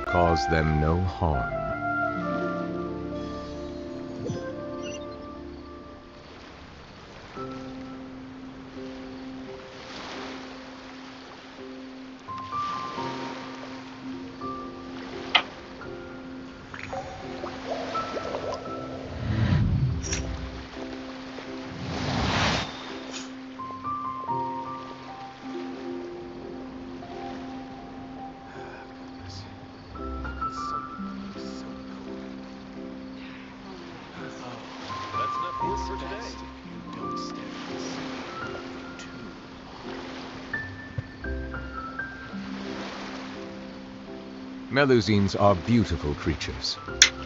Cause them no harm. Melusines are beautiful creatures.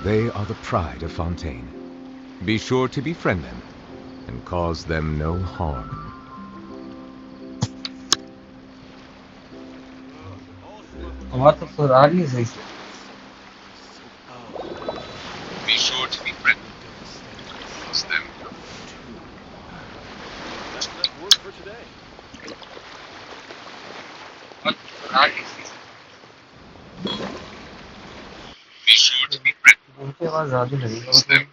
They are the pride of Fontaine. Be sure to befriend them and cause them no harm. हमारा तो Ferrari है सही से। Be sure to befriend them and cause them no That's enough work for today. Ferrari है सही से। Be sure to befriend उनकी आवाज ज्यादा लगेगी। them.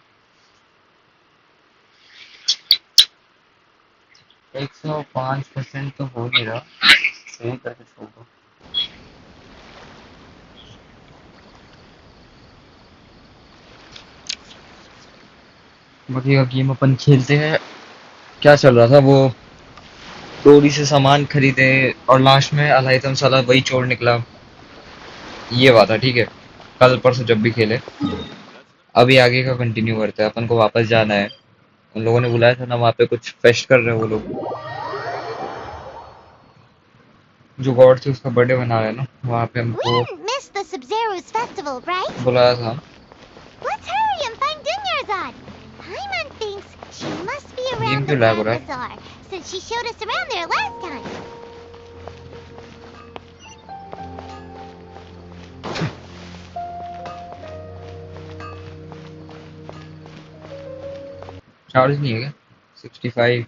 105% तो हो नहीं रहा, सही करके छोड़ दो। बाकी गेम अपन खेलते हैं। क्या चल रहा था वो, डोरी से सामान खरीदे और लास्ट में अलाइतम साला वही चोर निकला। ये बात है, ठीक है। कल परसों जब भी खेले, अभी आगे का कंटिन्यू करते हैं। अपन को वापस जाना है। उन लोगों ने बुलाया था ना, वहाँ पे कुछ फेस्ट कर रहे हैं वो लोग। जो गॉड थे उसका बर्थडे मना रहे हैं ना, वहाँ पे हमको बुलाया था। गेम क्यों लैग हो रहा है? चार्ज नहीं है क्या? 65।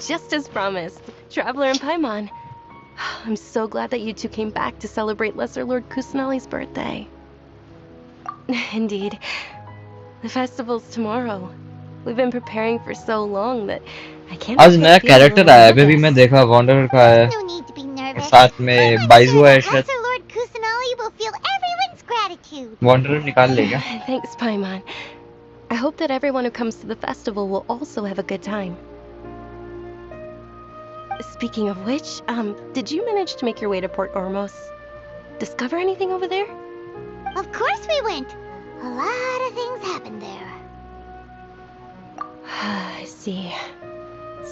Just as promised, Traveler and Paimon. I'm so glad that you two came back to celebrate Lesser Lord Kusanali's birthday. Indeed. The festival's tomorrow. We've been preparing for so long that I can't. आज नया character आया है, अभी मैं देखा wander का है। साथ में बाइजू है शायद। वॉन्डर निकाल लेगा। Thanks, Paimon. I hope that everyone who comes to the festival will also have a good time. Speaking of which, did you manage to make your way to Port Ormos? Discover anything over there? Of course we went. A lot of things happened there. I see.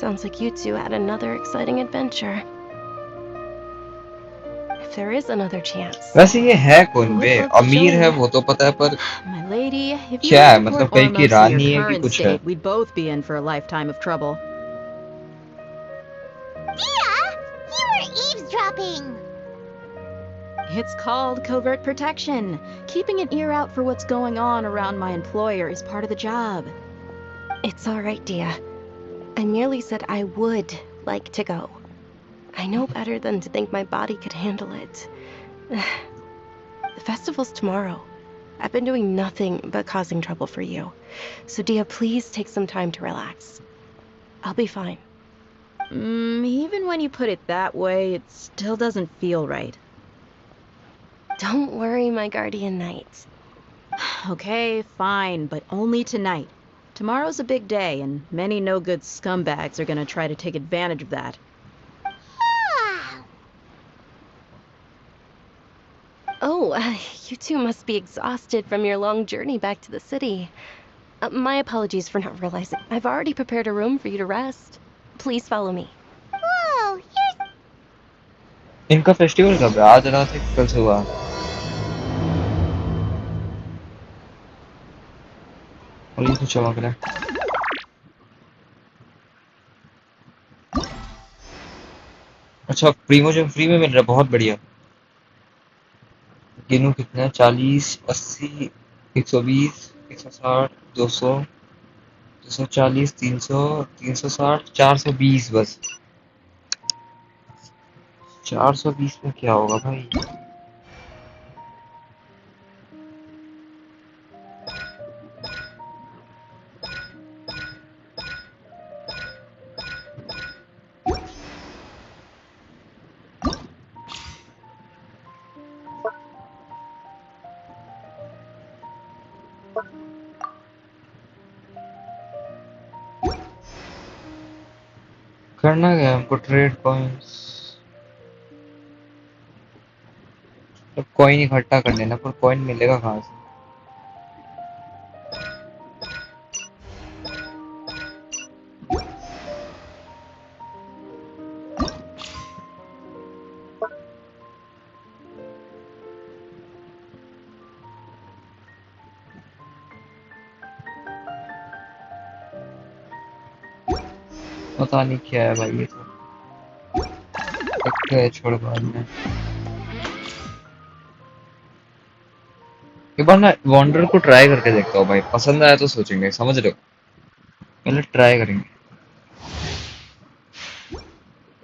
Sounds like you two had another exciting adventure. If there is another chance. वैसे ये है कौन बे? अमीर है वो तो पता है, पर My lady, if you क्या है? went to मतलब Port कहीं की Ormos in रानी your है कि current कुछ है? state, we'd both be in for a lifetime of trouble. Dia, you were eavesdropping. It's called covert protection. Keeping an ear out for what's going on around my employer is part of the job. It's all right, Dia. I merely said I would like to go. I know better than to think my body could handle it. The festival's tomorrow. I've been doing nothing but causing trouble for you. So, Dia, please take some time to relax. I'll be fine. Even when you put it that way, it still doesn't feel right. Don't worry, my guardian knight. Okay, fine, but only tonight. Tomorrow's a big day, and many no-good scumbags are gonna try to take advantage of that. Oh, you two must be exhausted from your long journey back to the city. My apologies for not realizing. I've already prepared a room for you to rest. Please follow me. Whoa, here's... इनका festival कब है? आज रात है, कल सुबह? और ये तो चमक रहा है। अच्छा, प्रीमोजन फ्री में मिल रहा है, बहुत बढ़िया। गिनू कितना? 40, 80, 120, 160, 200, 240, 300, 360, 420 बस। 420 में क्या होगा भाई? करना क्या है हमको? ट्रेड कॉइन्स, कॉइन इकट्ठा कर लेना, पर कॉइन मिलेगा कहाँ से? पता नहीं क्या है भाई, ये तो लगता है छोड़ बाद में। एक बार ना वॉन्डर को ट्राई करके देखता हूँ भाई, पसंद आया तो सोचेंगे, समझ रहे हो? पहले ट्राई करेंगे।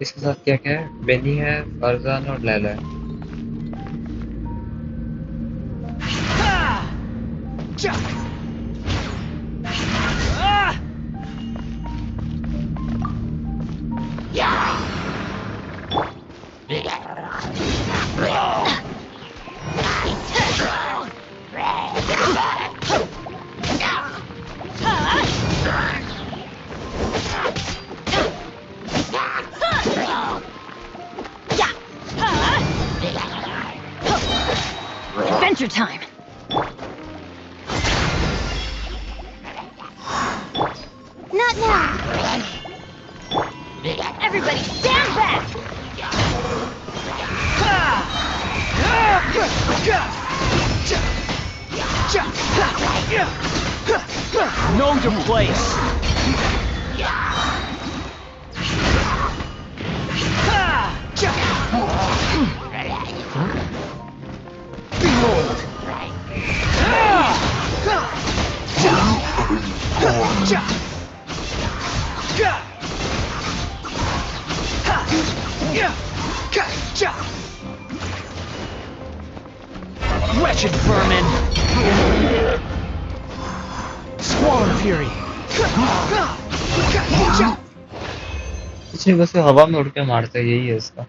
इसके साथ क्या क्या है? बेनी है, फरजान और लैला है। Adventure time! Not now. Everybody stand back! Know your place. Behold. Wretched vermin! Squall and fury! कुछ नहीं, बस ये हवा में उड़ के मारते हैं, यही है इसका।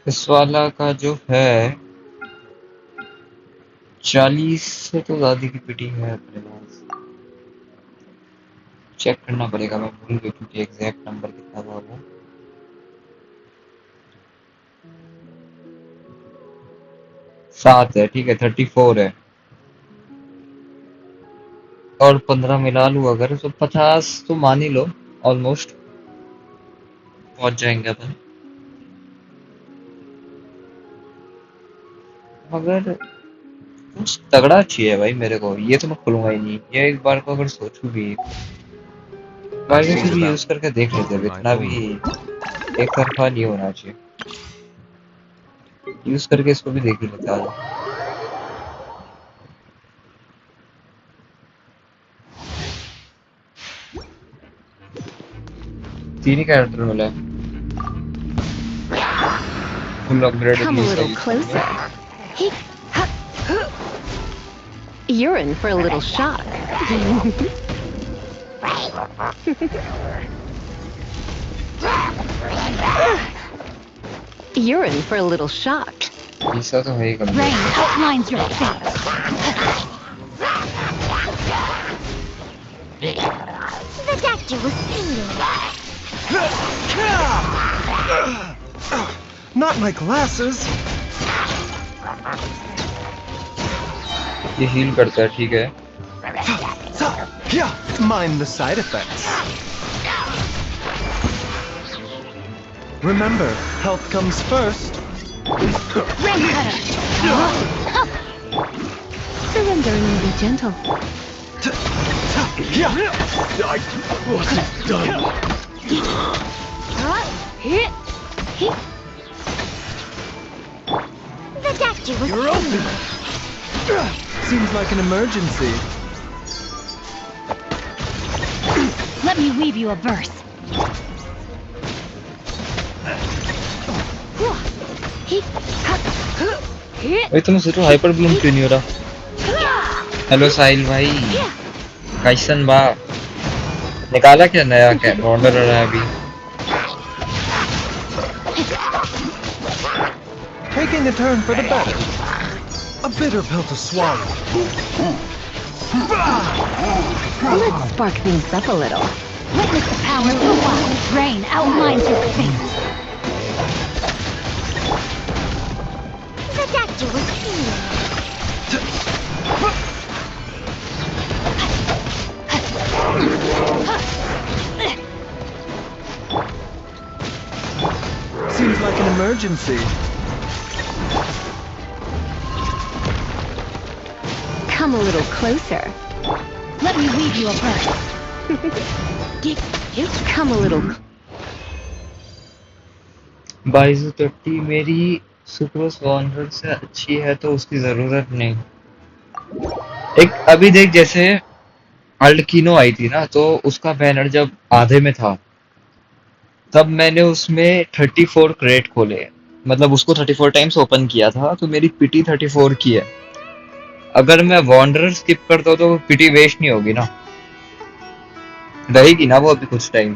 इस वाला का जो है 40 से तो ज्यादा की पिटी है अपने पास। चेक करना पड़ेगा, मैं भूल गया क्योंकि एग्जैक्ट नंबर कितना था वो। सात है, ठीक है, 34 है और 15 मिला लूँ अगर तो 50 तो मान ही लो, ऑलमोस्ट पहुंच जाएंगे अपन। मगर कुछ तगड़ा चाहिए भाई मेरे को, ये तो मैं खुलूंगा ही नहीं। ये एक बार को अगर सोचूं भी, बाकी से भी यूज करके देख लेते हैं, इतना भी एक तरफा नहीं होना चाहिए। यूज करके इसको भी देख ही लेता है। तीन ही कैरेक्टर मिला है, full upgraded. Come a little closer. You're in for a little shock. You're in for a little shock. ऐसा तो है ही कम। Rain outlines your face. The doctor was singing. Not my glasses. ये हील करता है, ठीक है। Yeah, mind the side effects. Remember, health comes first. Rain cutter. Surrender and be gentle. I wasn't done. The doctor was You're open. Seems like an emergency. Let me weave you a verse. भाई तुम सोचो hyper Bloom क्यों नहीं हो रहा? Hello साहिल भाई, कैसन बा? निकाला क्या नया क्या ऑर्डर हो रहा है अभी? Taking a turn for the better. A bitter pill to swallow. Let's spark things up a little. Witness the power of the wild. Rain outlines your fate. The doctor was healing. Seems like an emergency. Come a little closer. Let me weave you a verse. Come a little. 2230 मेरी super wander से अच्छी है तो उसकी जरूरत नहीं। एक अभी देख जैसे अल्किनो आई थी ना, तो उसका बैनर जब आधे में था तब मैंने उसमें 34 क्रेट खोले, मतलब उसको 34 टाइम्स ओपन किया था, तो मेरी पिटी 34 की है। अगर मैं वॉन्डर स्किप करता हूँ तो पिटी वेस्ट नहीं होगी ना, रहेगी ना वो अभी कुछ टाइम,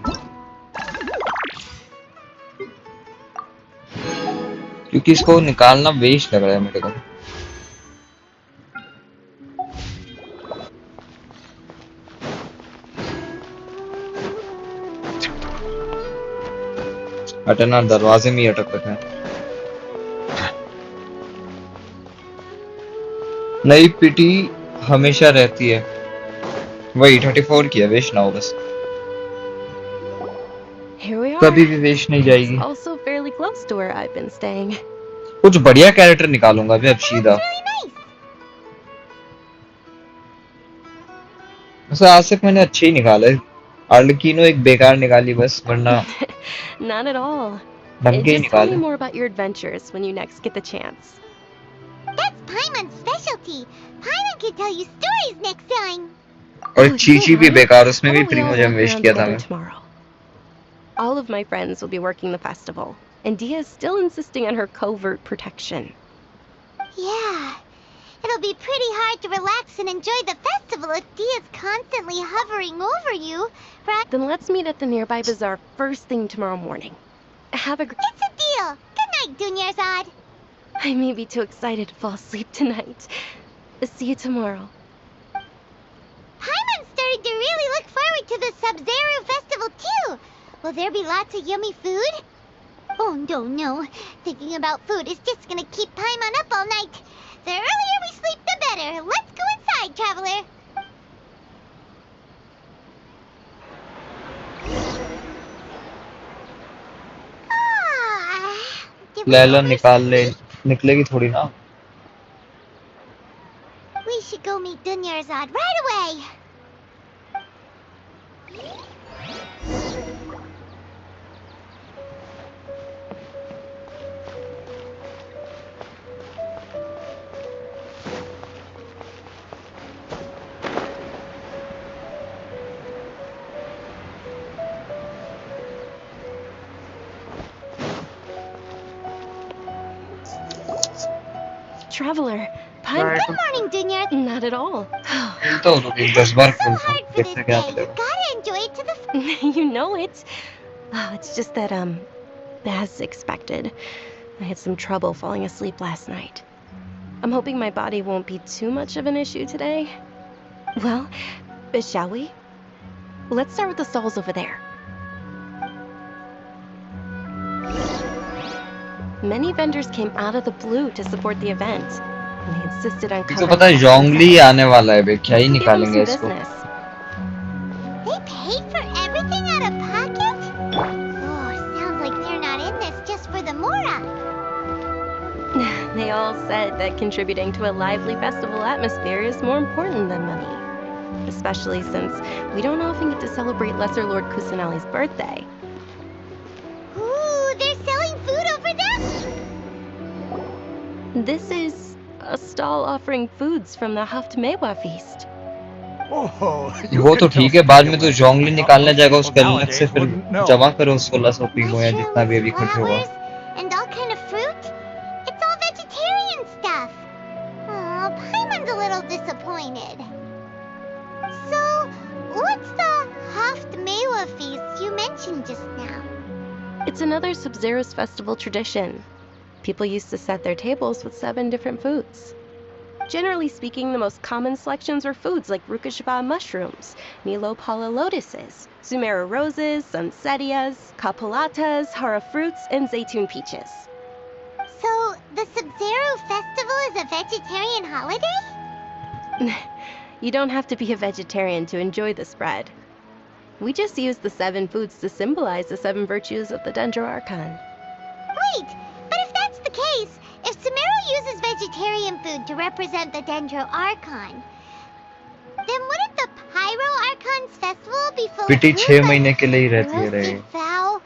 क्योंकि इसको निकालना वेस्ट लग रहा है मेरे को। हटना, दरवाजे में ही अटक रखा है। नई पिटी हमेशा रहती है, वही 34 की है, वेस्ट ना हो बस, Here we are. कभी भी वेस्ट नहीं जाएगी। It's also fairly close to where I've been staying. कुछ बढ़िया कैरेक्टर निकालूंगा अभी अब सीधा। वैसे आज तक मैंने अच्छे ही निकाले, आर्लेकिनो एक बेकार निकाली बस, वरना Not at all. ढंग के ही Just tell me निकाले। more about your adventures when you next get the chance. That's Paimon's specialty. Paimon can tell you stories next time. और Oh, चीची you भी know, बेकार, उसमें how भी about we फ्री all मुझे walk waste around किया था together मैं। tomorrow? All of my friends will be working the festival, and Dia is still insisting on her covert protection. Yeah. It'll be pretty hard to relax and enjoy the festival if Dia's constantly hovering over you, right? Then let's meet at the nearby bazaar first thing tomorrow morning. Have a It's a deal. Good night, Dunyarzad. I may be too excited to fall asleep tonight. See you tomorrow. Paimon's starting to really look forward to the Sub-Zero festival too. Will there be lots of yummy food? Oh, no. Thinking about food is just gonna keep Paimon up all night. The earlier we sleep, the better. Let's go inside, traveler. Did we Laila oversleep? निकाल ले, निकलेगी थोड़ी ना। We should go meet Dunyarzad right away. Traveler, Right. Good morning, Dunyar. Not at all. खेलता हूँ तो 10 बार So खेलता हूँ, hard for this देखते day. क्या You चलेगा। gotta enjoy it to the You know it. Oh, it's just that, as expected, I had some trouble falling asleep last night. I'm hoping my body won't be too much of an issue today. Well, shall we? Let's start with the stalls over there. Many vendors came out of the blue to support the event, and they insisted on तो covering पता है the जोंगली आने वाला है बे, क्या ही Give them निकालेंगे some इसको। business. They paid for everything out of pocket? Oh, sounds like they're not in They all said that contributing to a lively festival atmosphere is more important than money. Especially since we don't often get to celebrate Lesser Lord Kusanali's birthday. Ooh, they're selling food over there? This is a stall offering foods from the Haftmewa feast. वो तो ठीक है, बाद में तो जोंगली निकालने जाएगा उसका अलग से, फिर जमा करो 1600 पीगो या जितना भी अभी खर्च होगा. And all kind of fruit? It's all vegetarian stuff. Oh, Paimon's a little disappointed. So, what's the Haftmewa feast you mentioned just now? It's another Sub-Zero's festival tradition. People used to set their tables with 7 different foods. Generally speaking, the most common selections were foods like Rukashaba mushrooms, Nilopala lotuses, Sumera roses, Sunsetias, Kapalatas, Hara fruits, and Zaytun peaches. So, the Sub-Zero festival is a vegetarian holiday? You don't have to be a vegetarian to enjoy the spread. We just use the 7 foods to symbolize the 7 virtues of the Dendro Archon. Wait, but if that's the case, if Sumero uses vegetarian food to represent the Dendro Archon, then wouldn't the Pyro Archon's festival be full pity of 6 food महीने के लिए ही like रहती है रे. roasted fowl,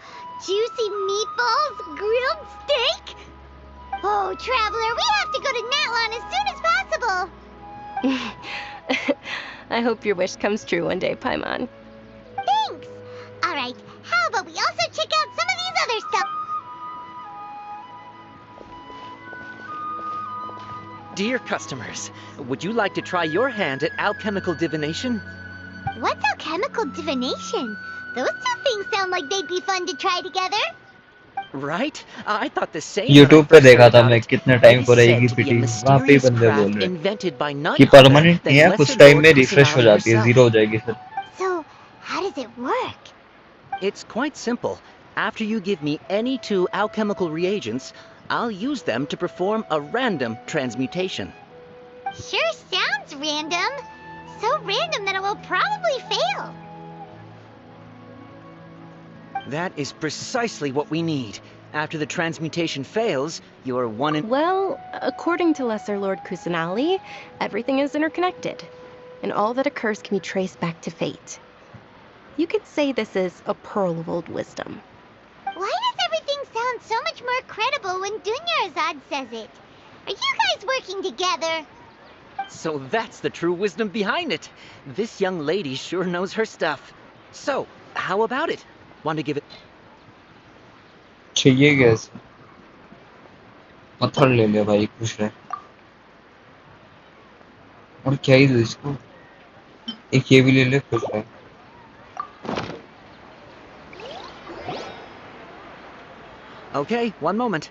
juicy meatballs, grilled steak? Oh, Traveler, we have to go to Natlan as soon as possible. I hope your wish comes true one day, Paimon. Thanks. All right, how about we also check out some of these other stuff? Dear customers, would you like to try your hand at alchemical divination? What's alchemical divination? Those two things sound like they'd be fun to try together. Right? I thought the same. YouTube पे देखा था मैं कितने time को रहेगी पिटी, वहाँ पे ही बंदे बोल रहे कि परमानेंट नहीं है, कुछ टाइम में रिफ्रेश हो जाती है, जीरो हो जाएगी फिर. So, how does it work? It's quite simple. After you give me any 2 alchemical reagents, I'll use them to perform a random transmutation. Sure sounds random. So random that it will probably fail. That is precisely what we need. After the transmutation fails, you're one in... Well, according to Lesser Lord Kusanali, everything is interconnected, and all that occurs can be traced back to fate. You could say this is a pearl of old wisdom. Why does everything sound so much more credible when Dunyarzad says it? Are you guys working together? So that's the true wisdom behind it. This young lady sure knows her stuff. So, how about it? Want to give it... चाहिए gas पत्थर ले ले भाई, खुश रहे. और क्या ही दो इसको, एक ये भी ले ले, खुश रहे. Okay, one moment.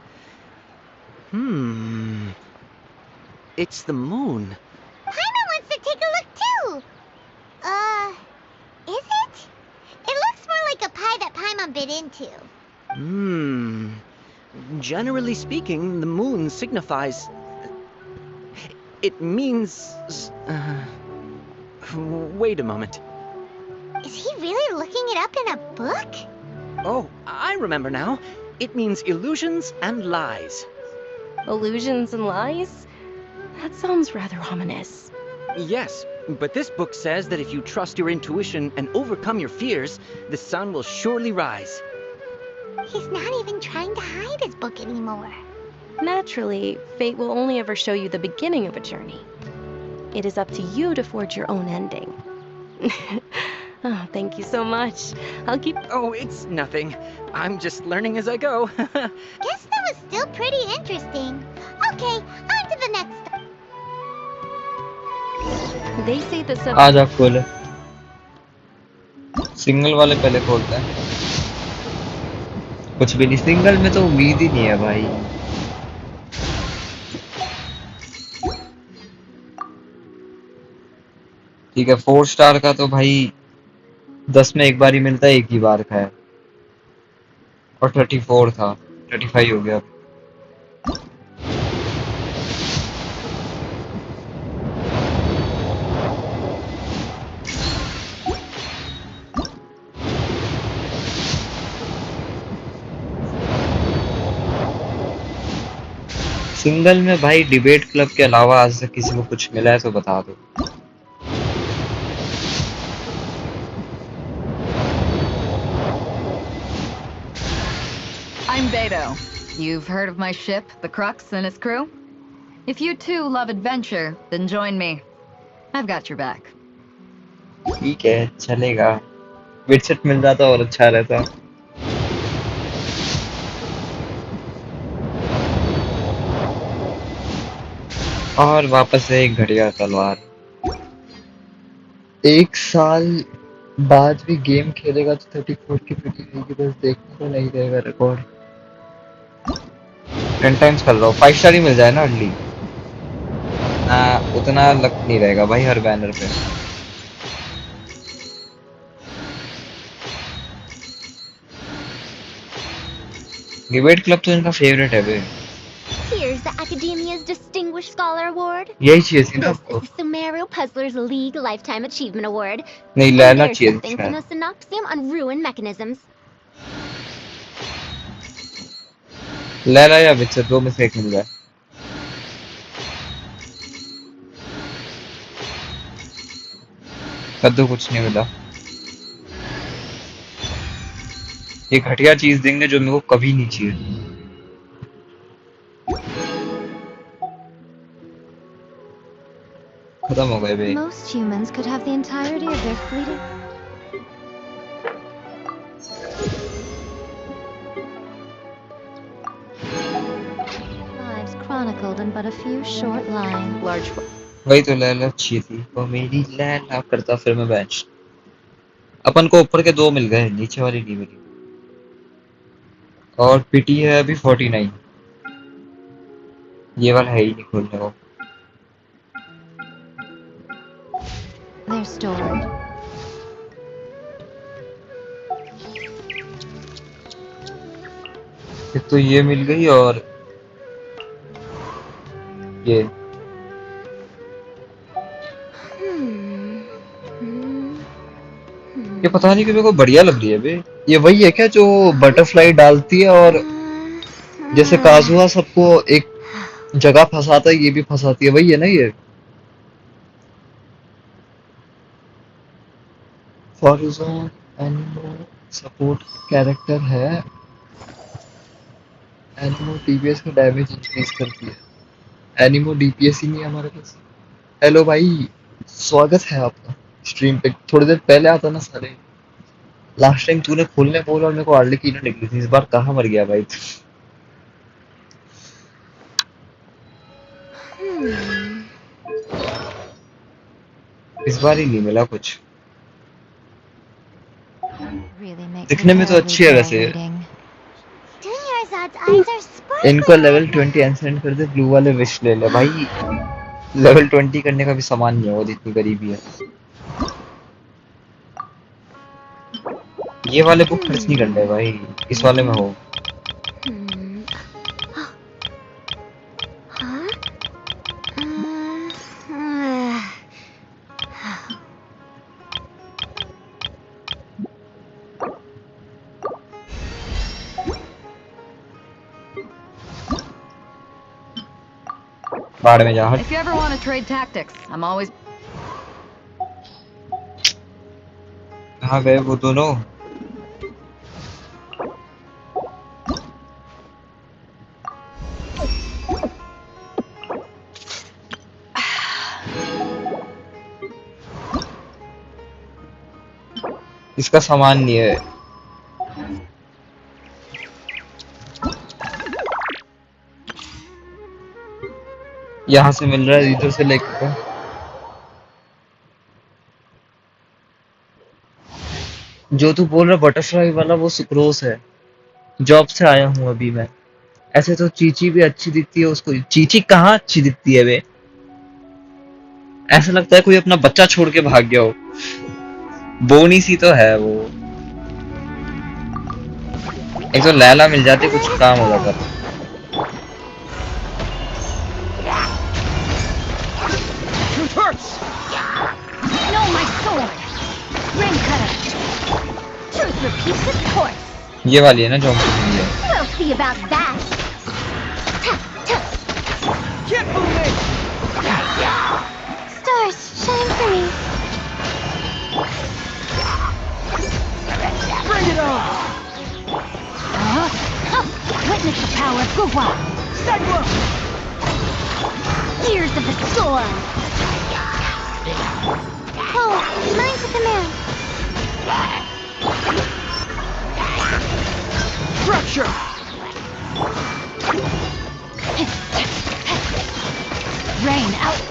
It's the moon. Paimon wants to take a look too. Is it? It looks more like a pie that Paimon bit into. Generally speaking, the moon signifies... It means... Wait a moment. Is he really looking it up in a book? Oh, I remember now. It means illusions and lies. Illusions and lies? That sounds rather ominous. Yes, but this book says that if you trust your intuition and overcome your fears, the sun will surely rise. He's not even trying to hide his book anymore. Naturally, fate will only ever show you the beginning of a journey. It is up to you to forge your own ending. Oh, thank you so much. I'll keep... Oh, it's nothing. I'm just learning as I go. Guess that was still pretty interesting. Okay, on to the next. They say the sub... आज आप खोले, single वाले पहले खोलते हैं. कुछ भी नहीं, सिंगल में तो उम्मीद ही नहीं है भाई. ठीक है, 4 स्टार का तो भाई 10 में एक बार ही मिलता है, एक ही बार का है. और 34 था, 35 हो गया. सिंगल में भाई डिबेट क्लब के अलावा आज तक किसी को कुछ मिला है तो बता दो। I'm Beto. You've heard of my ship, the Crux, and its crew? If you too love adventure, then join me. I've got your back. ठीक है, चलेगा। विडसेट मिल जाता और अच्छा रहता। और वापस से एक घड़िया तलवार। 1 साल बाद भी गेम खेलेगा तो 34 की फिटिंग रहेगी, बस देखने को नहीं रहेगा रिकॉर्ड। 10 टाइम्स कर लो, 5 स्टार ही मिल जाए ना अर्ली। उतना लक नहीं रहेगा भाई हर बैनर पे। डिबेट क्लब तो इनका फेवरेट है बे। Here's the Academia's Distinguished Scholar Award. यही चाहिए थी ना This आपको। is the Sumeru Puzzlers League Lifetime Achievement Award. नहीं And लेना there's चाहिए something था। from the Synopsium on Ruin Mechanisms. लेना या विच दो में से एक मिल जाए। कद्दू कुछ नहीं मिला। ये घटिया चीज देंगे जो मेरे को कभी नहीं चाहिए। खत्म हो गए बे। Most humans could have the entirety of their fleeting. Lives chronicled in but a few short lines. Large. वही तो लैला अच्छी थी वो मेरी लैला करता फिर मैं बेंच। अपन को ऊपर के 2 मिल गए, नीचे वाली नहीं मिली। और पिटी है अभी 49। ये वाला है ही नहीं खोलने को। They're stored. एक तो ये मिल गई और ये पता नहीं क्यों मेरे को बढ़िया लग रही है बे। ये वही है क्या जो बटरफ्लाई डालती है और जैसे काजुआ सबको एक जगह फंसाता है, ये भी फंसाती है, वही है ना ये। फॉरिजोन एनिमो सपोर्ट कैरेक्टर है। एनिमो डीपीएस का डैमेज इंक्रीज करती है। एनिमो डीपीएस ही नहीं है हमारे पास। हेलो भाई, स्वागत है आपका स्ट्रीम पे। थोड़ी देर पहले आता ना सारे। लास्ट टाइम तूने खोलने बोला और मेरे को आर्लेकिनो निकली थी। इस बार कहाँ मर गया भाई तू? इस बार ही नहीं मिला कुछ। Really makes दिखने में तो अच्छी है वैसे। Dunyarzad's eyes are sparkling. इनको लेवल 20 एंसेंड कर दे, ब्लू वाले विश ले ले भाई। लेवल 20 करने का भी सामान नहीं है वो, जितनी गरीबी है। ये वाले बुक खर्च नहीं करने भाई, इस वाले में हो। बाढ़ में जा। If you ever want to trade tactics, I'm always. कहाँ गए वो दोनों? इसका सामान नहीं है। यहाँ से मिल रहा है, इधर से लेकर। जो तू बोल रहा बटरफ्लाई वाला वो सुक्रोस है। जॉब से आया हूँ अभी मैं। ऐसे तो चीची भी अच्छी दिखती है उसको। चीची कहाँ अच्छी दिखती है बे? ऐसा लगता है कोई अपना बच्चा छोड़ के भाग गया हो। बोनी सी तो है वो। एक तो लैला मिल जाती कुछ काम हो जाता। No, my sword! Ring cutter! Truth repeats its course! ये वाली है ना जो हमको चाहिए। We'll see about that. Forgetful me! Stars, shine for me. Bring it on! Witness the power of Guwa. Cyclone! Tears of the storm. Oh, mine's a command. Fracture! Rain out.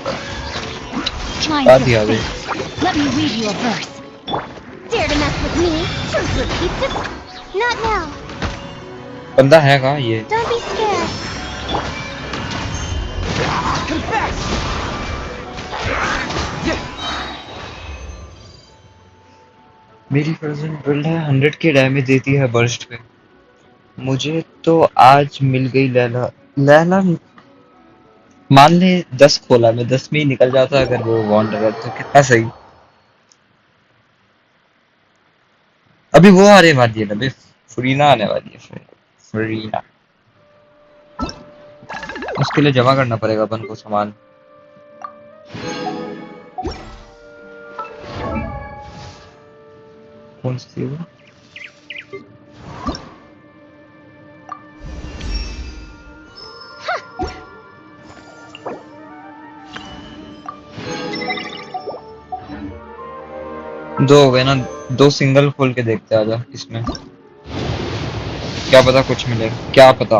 Lines बात of ही आ गई। fate. Let me read you a verse. Dare to mess with me? Truth repeats it. Not now. बंदा है कहाँ ये? Don't be scared. Confess! मेरी version build है 100 के damage देती है बर्स्ट पे। मुझे तो आज मिल गई लैला। लैला मान ले 10 खोला, मैं 10 में ही निकल जाता अगर वो वॉन्डरर तो कितना सही। अभी वो आने वाली है ना, अभी फ्रीना आने वाली है। फ्रीना उसके लिए जमा करना पड़ेगा अपन को सामान। कौन सी थी वो? दो हो गए ना, 2 सिंगल खोल के देखते हैं, आजा इसमें क्या पता कुछ मिले, क्या पता।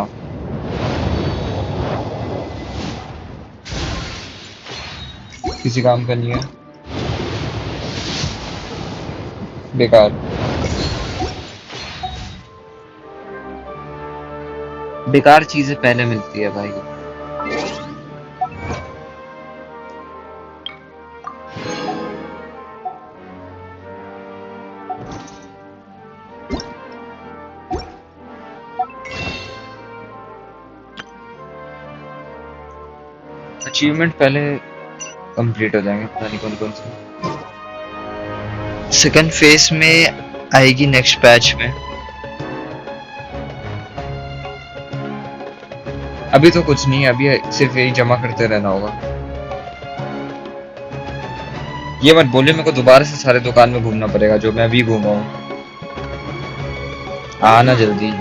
किसी काम का नहीं है, बेकार। बेकार चीजें पहले मिलती है भाई। अचीवमेंट पहले कंप्लीट हो जाएंगे, पता नहीं कौन कौन से। सेकंड फेज में आएगी नेक्स्ट पैच में। अभी तो कुछ नहीं है, अभी सिर्फ यही जमा करते रहना होगा। ये मत बोलिए मेरे को दोबारा से सारे दुकान में घूमना पड़ेगा जो मैं अभी घूमा हूँ। आना जल्दी।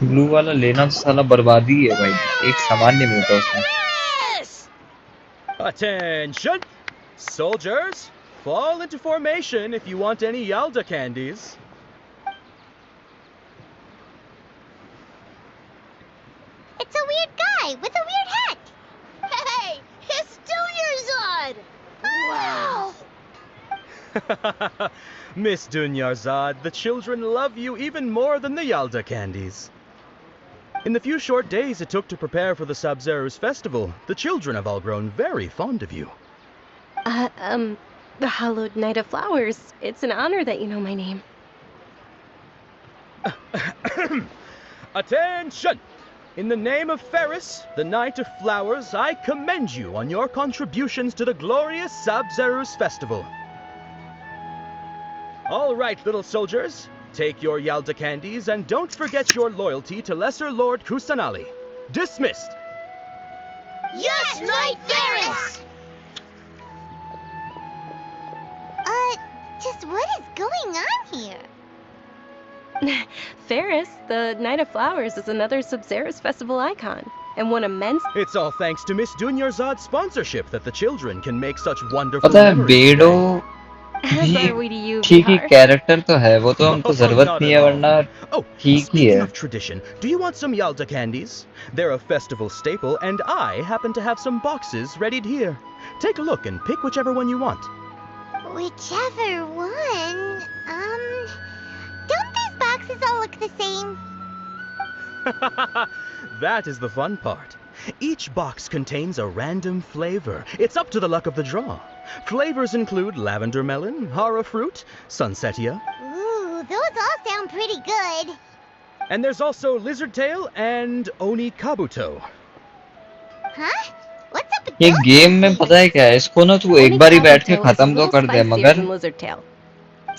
ब्लू वाला लेना तो साला बर्बादी है भाई, एक सामान नहीं मिलता उसमें। Attention! Soldiers, fall into formation if you want any Yalda candies. It's a weird guy with a weird hat. Hey, it's Dunyarzad! Wow! Miss Dunyarzad, the children love you even more than the Yalda candies. In the few short days it took to prepare for the Sabzeruz festival, the children have all grown very fond of you. The hallowed Night of Flowers. It's an honor that you know my name. Attention! In the name of Ferris, the Knight of Flowers, I commend you on your contributions to the glorious Sabzeruz festival. All right, little soldiers. Take your Yalda candies and don't forget your loyalty to Lesser Lord Kusanali. Dismissed! Yes, Knight Ferris! Just what is going on here? Ferris, the Night of Flowers, is another Sabzeruz festival icon, and one immense. It's all thanks to Miss Dunyarzad's sponsorship that the children can make such wonderful पता है memories बेडो As are we to you, ठीक ही Bihar. Character तो है, वो तो हमको जरूरत नहीं है वरना Oh, ठीक ही speaking है। of tradition, do you want some Yalda candies? They're a festival staple, and I happen to have some boxes readied here. Take a look and pick whichever one you want. Whichever one. Don't these boxes all look the same? That is the fun part. Each box contains a random flavor. It's up to the luck of the draw. Flavors include lavender melon, hara fruit, sunsetia. Ooh, Ooh, those all sound pretty good. And there's also Lizard Tail and Oni Kabuto. Huh? What's up with ये those game में things? पता है क्या है, इसको ना तू एक Oni बार ही बैठ के Kabuto is a खत्म तो little कर दे, spicier मगर than Lizard Tail.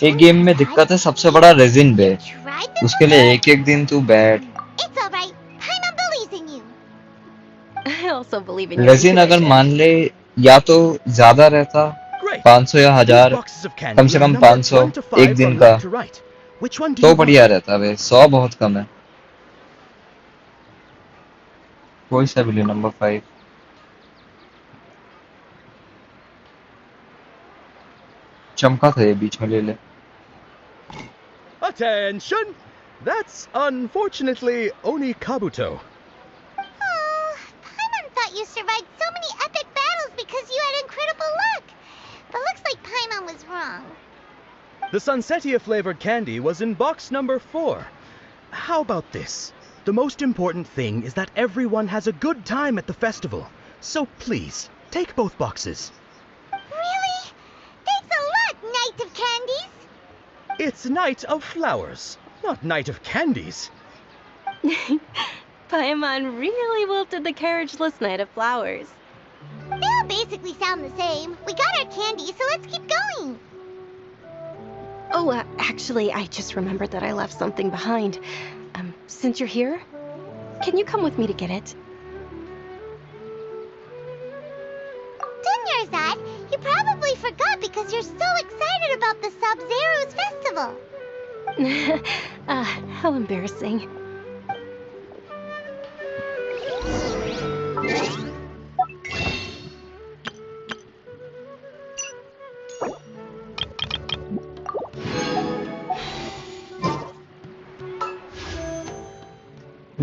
एक गेम में दिक्कत है सबसे बड़ा रेजिन बे, Tried them उसके लिए एक एक दिन तू बैठ. It's alright. Paimon believes in you. I also believe in your resin अगर intuition. मान ले या तो ज्यादा रहता Great. 500 या These 1000, boxes of candy कम से are कम numbered 500 1 to 5 एक दिन from का, left to right. Which one do तो you बढ़िया want? रहता बे. 100 बहुत कम है. कोई सा भी ले, नंबर 5. चमका था ये, बीच में ले ले. Attention! That's unfortunately Oni Kabuto. Oh, Paimon thought you survived so many epic battles because you had incredible luck. But looks like Paimon was wrong. The Sunsetia flavored candy was in box number 4. How about this? The most important thing is that everyone has a good time at the festival. So please, take both boxes. Really? Thanks a lot, Knight of Candies. It's Night of Flowers, not Night of Candies. Paimon really wilted the carriageless Night of Flowers. They all basically sound the same. We got our candy, so let's keep going. Oh, actually, I just remembered that I left something behind. Since you're here, can you come with me to get it? Dunyarzad, you probably forgot because you're so excited about the Sub-Zero's festival. How embarrassing.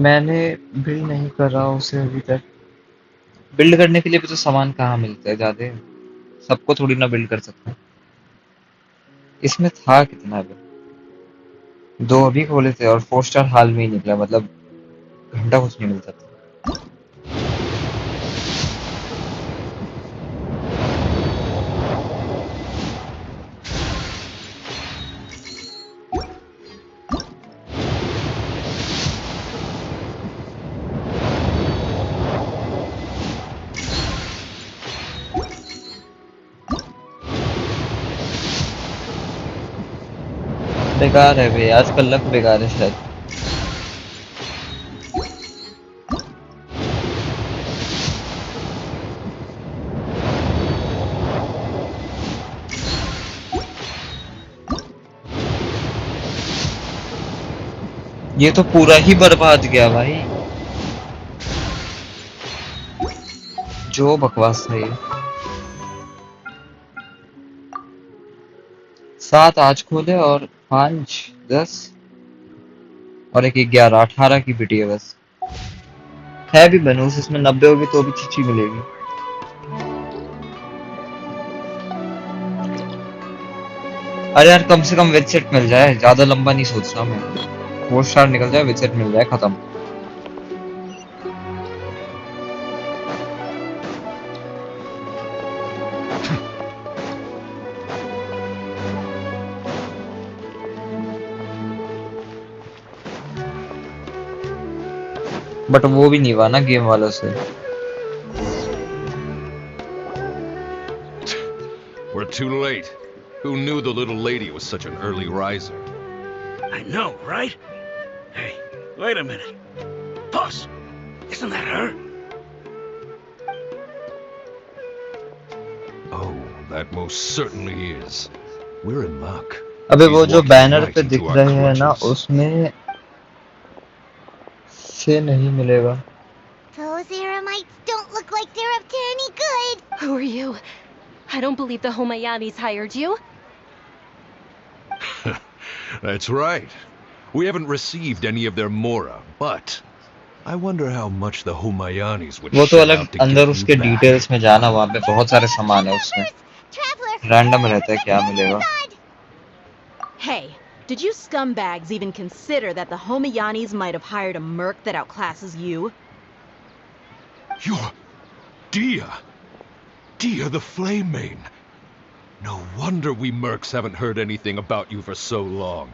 मैंने build नहीं कर रहा उसे अभी तक. Build करने के लिए भी तो सामान कहाँ मिलता है ज्यादा, सबको थोड़ी ना बिल्ड कर सकते हैं. इसमें था कितना भी, 2 अभी खोले थे और 4 स्टार हाल में ही निकला, मतलब घंटा कुछ नहीं मिलता था. बेकार है भाई, आजकल लक बेकार है शायद. ये तो पूरा ही बर्बाद गया भाई, जो बकवास है ये. 7 आज खोले और 5 10 और एक 11 18 की बिटी है बस. है भी बनूस, इसमें 90 होगी तो भी चिची मिलेगी. अरे यार कम से कम वेज सेट मिल जाए, ज्यादा लंबा नहीं सोच रहा मैं. 4 स्टार निकल जाए, वेज सेट मिल जाए, खत्म. बट वो भी नहीं हुआ ना गेम वालों से. We're too late. Who knew the little lady was such an early riser? I know, right? Hey, wait a minute. Boss, isn't that her? Oh, that most certainly is. We're in luck. अबे वो She's जो walking banner right पे into दिख our रहे हैं ना, clutches. उसमें से नहीं मिलेगा. Those Eremites don't look like they're up to any good. Who are you? I don't believe the Homayanis hired you. That's right. We haven't received any of their mora, but I wonder how much the Homayanis would वो तो shell अलग out to अंदर get उसके you back. Details में जाना, वहाँ पे बहुत सारे सामान है उसमें. Traveler, रैंडम रहता है क्या मिलेगा. Hey, did you scumbags even consider that the Homayanis might have hired a merc that outclasses you? You're Dia. Dia the Flame Main. No wonder we mercs haven't heard anything about you for so long.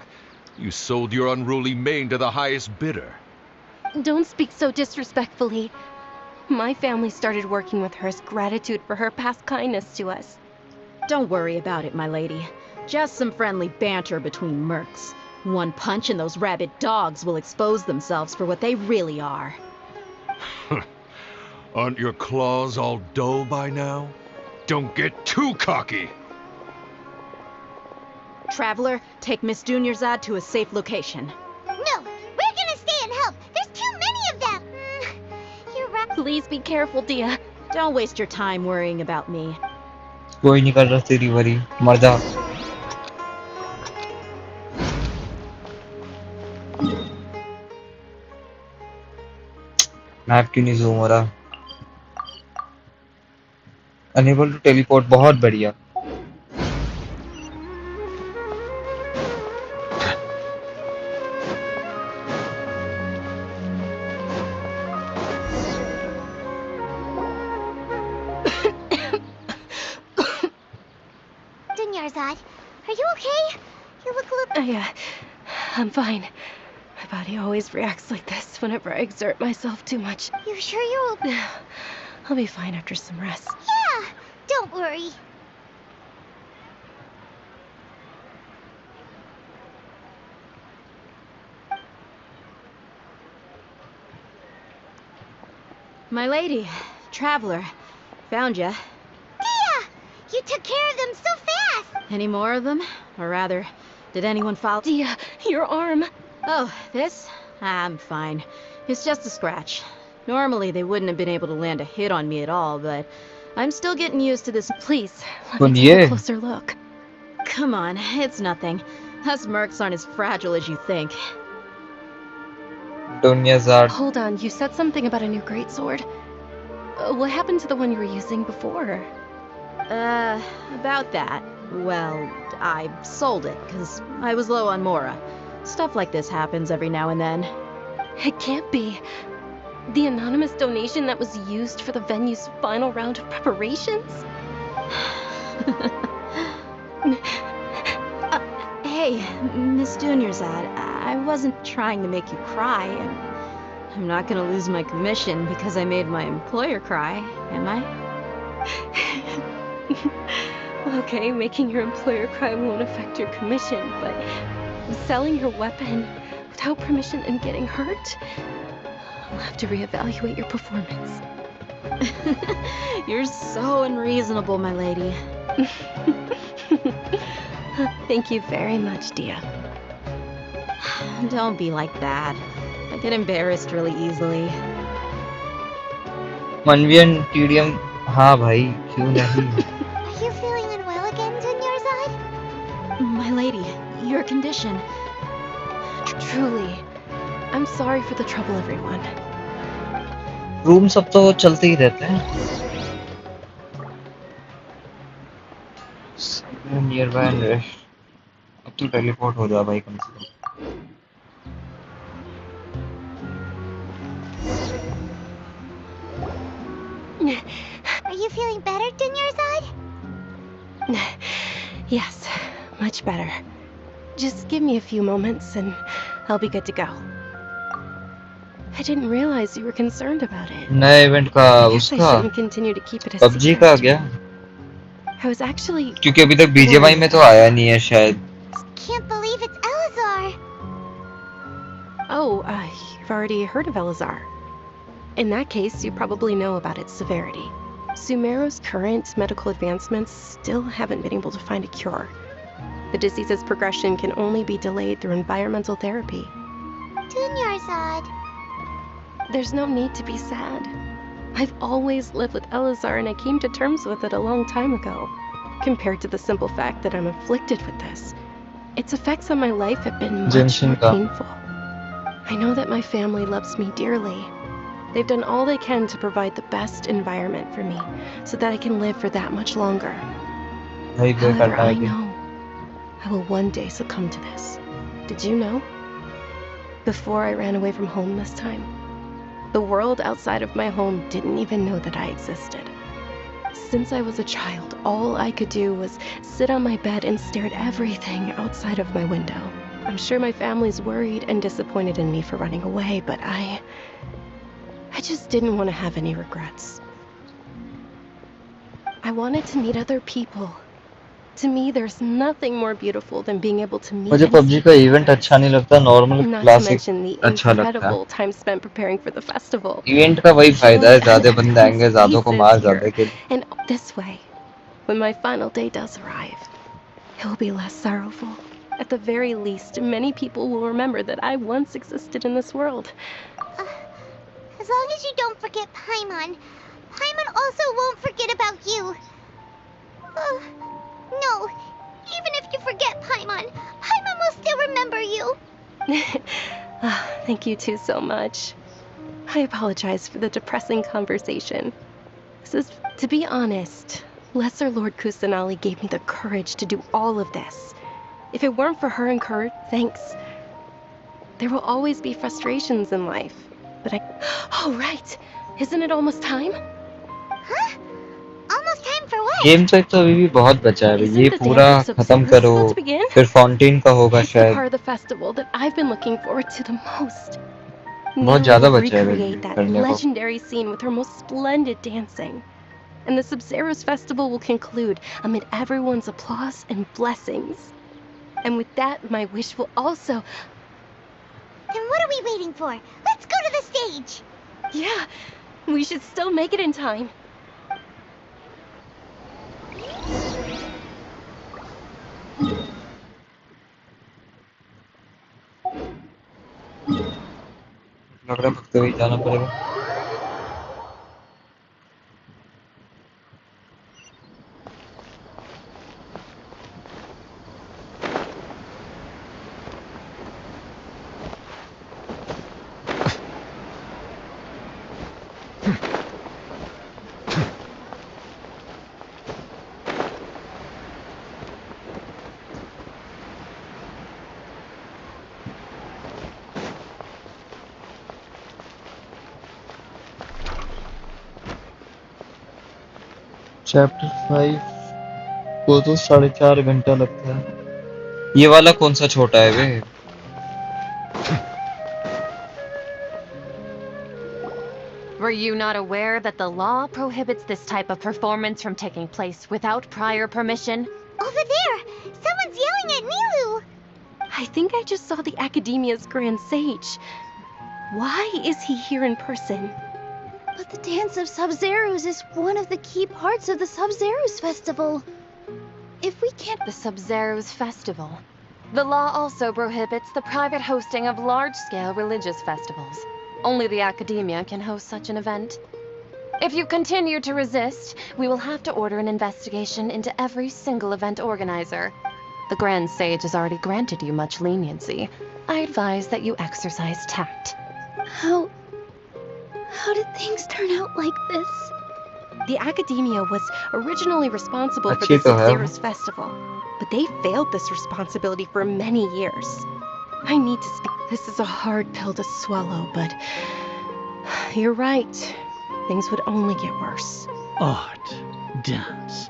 You sold your unruly mane to the highest bidder. Don't speak so disrespectfully. My family started working with her as gratitude for her past kindness to us. Don't worry about it, my lady. Just some friendly banter between mercs. One punch and those rabid dogs will expose themselves for what they really are. Aren't your claws all dull by now? Don't get too cocky! Traveler, take Miss Dunyarzad to a safe location. No, we're gonna stay and help. There's too many of them. You're right. Please be careful, Dia. Don't waste your time worrying about me. कोई नहीं कर रहा तेरी worry मर जा map क्यों नहीं zoom हो रहा अनेबल टू टेलीपोर्ट बहुत बढ़िया Dunyarzad, are you okay? You look a little... I'm fine. My body always reacts like this whenever I exert myself too much. You sure you're okay? I'll be fine after some rest. Yeah, don't worry. My lady, Traveler, found ya. Dia! You took care of them so fast! Any more of them? Or rather, did anyone follow? Dia, your arm. Oh, this? I'm fine. It's just a scratch. Normally, they wouldn't have been able to land a hit on me at all, but I'm still getting used to this. Please, let me take a closer look. Come on, it's nothing. Us mercs aren't as fragile as you think. Dunyarzad. Hold on, you said something about a new greatsword. What happened to the one you were using before? About that. Well, I sold it, because I was low on Mora. Stuff like this happens every now and then. It can't be. The anonymous donation that was used for the venue's final round of preparations? Hey, Miss Dunyarzad, I wasn't trying to make you cry, and I'm not gonna lose my commission because I made my employer cry, am I? Okay, making your employer cry won't affect your commission, but selling your weapon without permission and getting hurt? I'll have to reevaluate your performance. You're so unreasonable, my lady. Thank you very much, Dia. Don't be like that. I get embarrassed really easily. मनवियन TDM हाँ भाई क्यों नहीं Are you feeling unwell again, Dunyarzad? My lady, your condition. Truly, I'm sorry for the trouble, everyone. Room सब तो चलते ही रहते हैं नियरबाई एंड रेस्ट अब तू टेलीपोर्ट हो जा भाई कम से कम Are you feeling better, Dunyarzad? Yes, much better. Just give me a few moments and I'll be good to go. I didn't realize you were concerned about it. नया event का I guess I उसका shouldn't continue to keep it a PUBG secret. का क्या I was actually क्योंकि अभी तक BGMI में तो आया नहीं है शायद Can't believe it's Elazar. Oh, you've already heard of Elazar. In that case, you probably know about its severity. Sumeru's current medical advancements still haven't been able to find a cure. The disease's progression can only be delayed through environmental therapy. Dunyarzad. There's no need to be sad. I've always lived with Elazar and I came to terms with it a long time ago. Compared to the simple fact that I'm afflicted with this, its effects on my life have been much Genshin more का painful. I know that my family loves me dearly. They've done all they can to provide the best environment for me so that I can live for that much longer. भाई बेकार However, I time know I will one day succumb to this. Did you know? Before I ran away from home this time, the world outside of my home didn't even know that I existed. Since I was a child, all I could do was sit on my bed and stare at everything outside of my window. I'm sure my family's worried and disappointed in me for running away, but I just didn't want to have any regrets. I wanted to meet other people. To me, there's nothing more beautiful than being able to meet मुझे and PUBG speak का with event others. अच्छा नहीं लगता, normal Not to classic mention the अच्छा लगता है। incredible time spent preparing for the festival. Event का वही फायदा है, Showing ज्यादा बंदे आएंगे, everyone's ज्यादा को faces मार, here. ज्यादा के And this way, when my final day does arrive, it will be less sorrowful. At the very least, many people will remember that I once existed in this world. As long as you don't forget Paimon. Paimon also won't forget about you. No. Even if you forget Paimon, Paimon will still remember you. Thank you two so much. I apologize for the depressing conversation. To be honest, Lesser Lord Kusanali gave me the courage to do all of this. If it weren't for her and Kurt, thanks. There will always be frustrations in life. But oh, right. Isn't it almost time? Huh? Almost time for what? Game तो एक तो अभी भी बहुत बचा है, Isn't ये the पूरा dance of खत्म Sub-Zero करो, still to begin? फिर फाउंटेन का होगा It's the part शायद। of the festival that I've been looking forward to the most. बहुत Liyue ज्यादा will बचा है recreate that करने को। legendary scene with her most splendid dancing. And the Sub-Zero's festival will conclude amid everyone's applause and blessings. And with that, my wish will also... Then what are we waiting for? Let's go to the stage! Yeah, we should still make it in time. लग रहा है भगते हुए जाना पड़ेगा। Chapter 5 को तो 4.5 घंटा लगता है। ये वाला कौन सा छोटा है वे? Were you not aware that the law prohibits this type of performance from taking place without prior permission? Over there! Someone's yelling at Nilou! I think I just saw the Academia's Grand Sage. Why is he here in person? But the Dance of Sub-Zeros is one of the key parts of the Sub-Zeros festival. If we can't... The Sub-Zeros festival. The law also prohibits the private hosting of large-scale religious festivals. Only the Academia can host such an event. If you continue to resist, we will have to order an investigation into every single event organizer. The Grand Sage has already granted you much leniency. I advise that you exercise tact. How did things turn out like this? The Academia was originally responsible for अच्छी the तो है। Sub-Zero's festival, but they failed this responsibility for many years. I need to speak. This is a hard pill to swallow, but you're right. Things would only get worse. Art, dance.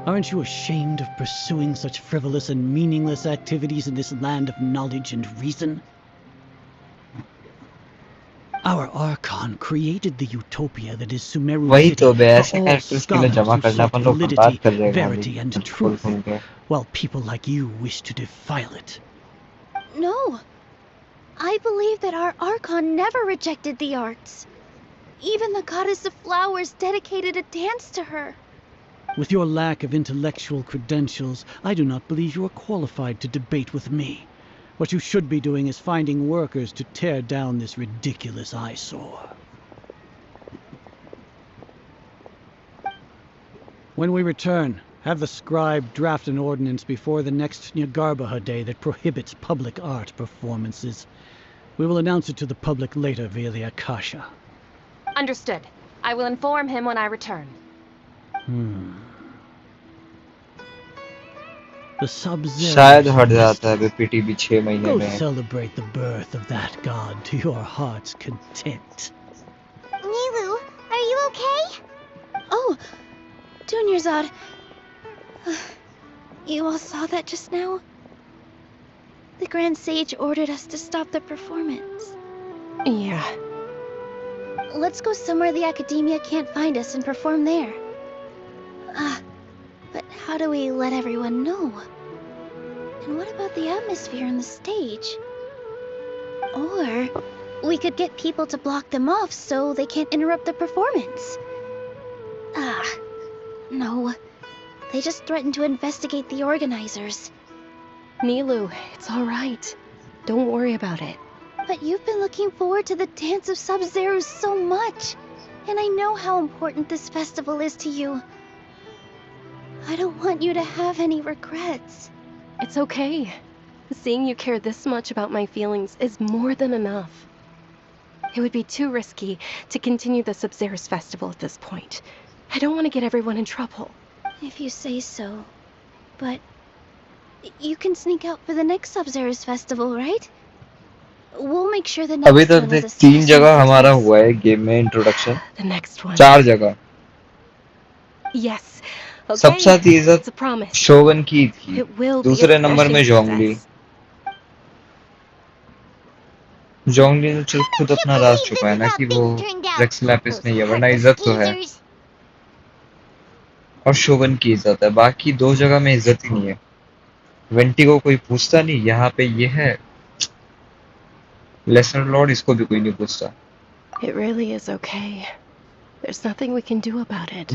Aren't you ashamed of pursuing such frivolous and meaningless activities in this land of knowledge and reason? Our Archon created the utopia that is Sumeru वही City तो बे, for ऐसे all characters के लिए scholars जमा who करना sought अपन लोग validity, बात कर रहे हैं verity, and अभी truth, सुन के। while people like you wish to defile it. No. I believe that our Archon never rejected the arts. Even the goddess of flowers dedicated a dance to her. With your lack of intellectual credentials, I do not believe you are qualified to debate with me. What you should be doing is finding workers to tear down this ridiculous eyesore. When we return, have the scribe draft an ordinance before the next Nyagarbaha day that prohibits public art performances. We will announce it to the public later via the Akasha. Understood. I will inform him when I return. The Sub-Zero. शायद हट जाता है PT भी 6 महीने Go में। celebrate the birth of that god to your heart's content. Nilou, are you okay? Oh, Dunyarzad. You all saw that just now? The Grand Sage ordered us to stop the performance. Yeah. Let's go somewhere the Academia can't find us and perform there. But how do we let everyone know? And what about the atmosphere on the stage? Or we could get people to block them off so they can't interrupt the performance. No. They just threatened to investigate the organizers. Nilou, it's all right. Don't worry about it. But you've been looking forward to the Dance of Sub-Zero so much. And I know how important this festival is to you. I don't want you to have any regrets. It's okay. Seeing you care this much about my feelings is more than enough. It would be too risky to continue the Sub-Zero's festival at this point. I don't want to get everyone in trouble. If you say so. But you can sneak out for the next Sub-Zero's festival, right? We'll make sure the अभी next तक one देख is a 3 जगह success. हमारा हुआ है game में introduction, The next one. 4 जगह। Yes. Okay. सबसे ज्यादा इज्जत It's a promise. शोवन की थी, It will be a दूसरे नंबर में smashing जोंगली। success. जोंगली ने चल खुद अपना राज छुपाया ना कि वो रेक्स लैपिस नहीं है, वरना इज्जत तो है। और शोवन की इज्जत है, बाकी 2 जगह में इज्जत ही नहीं है। वेंटी को कोई पूछता नहीं, यहाँ पे ये है लेसनर लॉर्ड, इसको भी कोई नहीं पूछता। It really is okay. There's nothing we can do about it.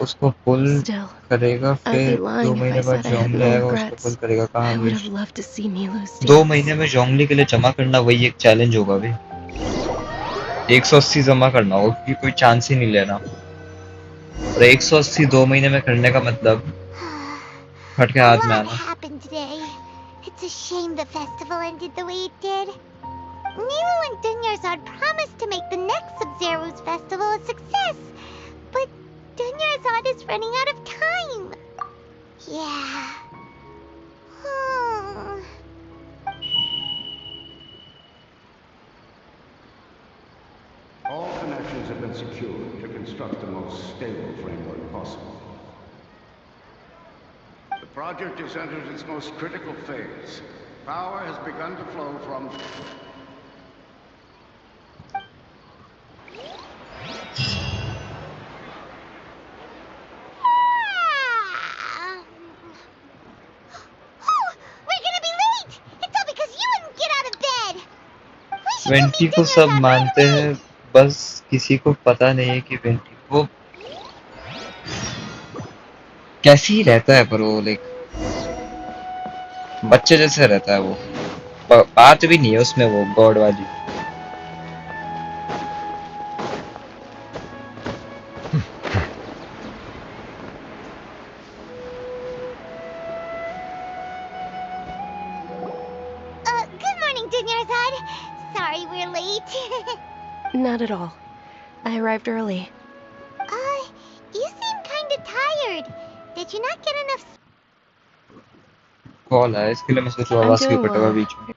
उसको पुल Still, करेगा, I'd be फिर 2 lying if महीने I बाद said I had जोंगली no आएगा, उसको regrets. पुल करेगा। कहाँ I would wish have loved to see Milu's 2 dance. महीने में जोंगली के लिए जमा करना वही एक चैलेंज होगा भी। 180 जमा करना होगा क्योंकि कोई चांस ही नहीं लेना। और 180 2 महीने में करने का मतलब फट के A हाथ में lot आना। happened today. It's a shame the festival ended the way it did. Nilou and Dunyarzad promised to make the next Sub-Zero's festival a success, but Dunyarzad is running out of time. Yeah. All connections have been secured to construct the most stable framework possible. The project has entered its most critical phase. Power has begun to flow from... vanity को सब मानते हैं, बस किसी को पता नहीं है कि वेंटी को कैसे ही रहता है, पर वो लाइक बच्चे जैसे रहता है। वो बात भी नहीं है उसमें वो गॉड वाली। Good morning, Dunyarzad. Sorry we're late. Not at all. I arrived early. You seem kinda tired. Did you not get enough... call है, इसके लिए मैं सोचूं आवाज क्यों कटेगा बीच में।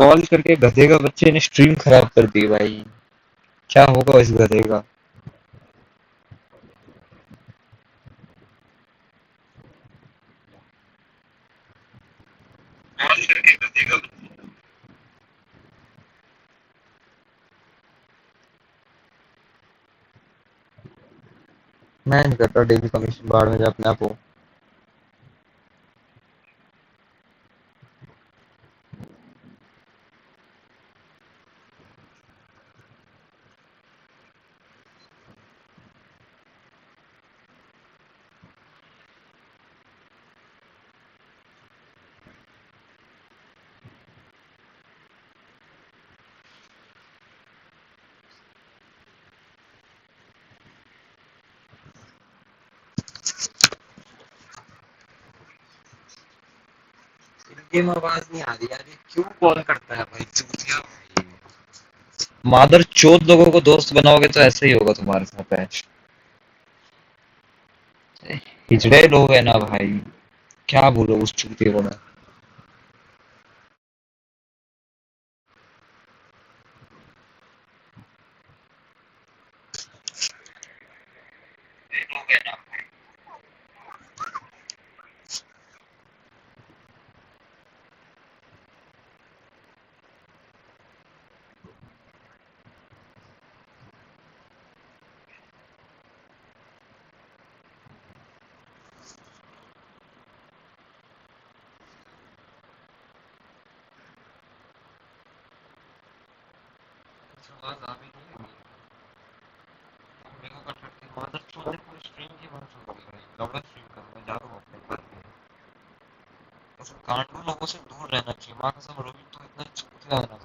कॉल करके गधे का बच्चे ने स्ट्रीम खराब कर दी भाई। क्या होगा इस गधे का? मैं नहीं करता डेली कमीशन, बाहर में जा अपने आप हो। गेम आवाज नहीं आ रही यार, ये क्यों कॉल करता है भाई चूतिया भाई। मादर चोद लोगों को दोस्त बनाओगे तो ऐसे ही होगा तुम्हारे साथ ऐश। हिजड़े लोग है ना भाई, क्या बोलो उस चूतिए को मैं। आवाज आ भी नहीं रही। मेरे को कट के मादर चोद ने पूरी स्ट्रीम की बात हो गई भाई। लौड़ा स्ट्रीम कर मैं जा रहा हूँ अपने घर पे। ऐसे कांडू लोगों से दूर रहना चाहिए। माँ कसम रोहित तो इतना चूतिया है ना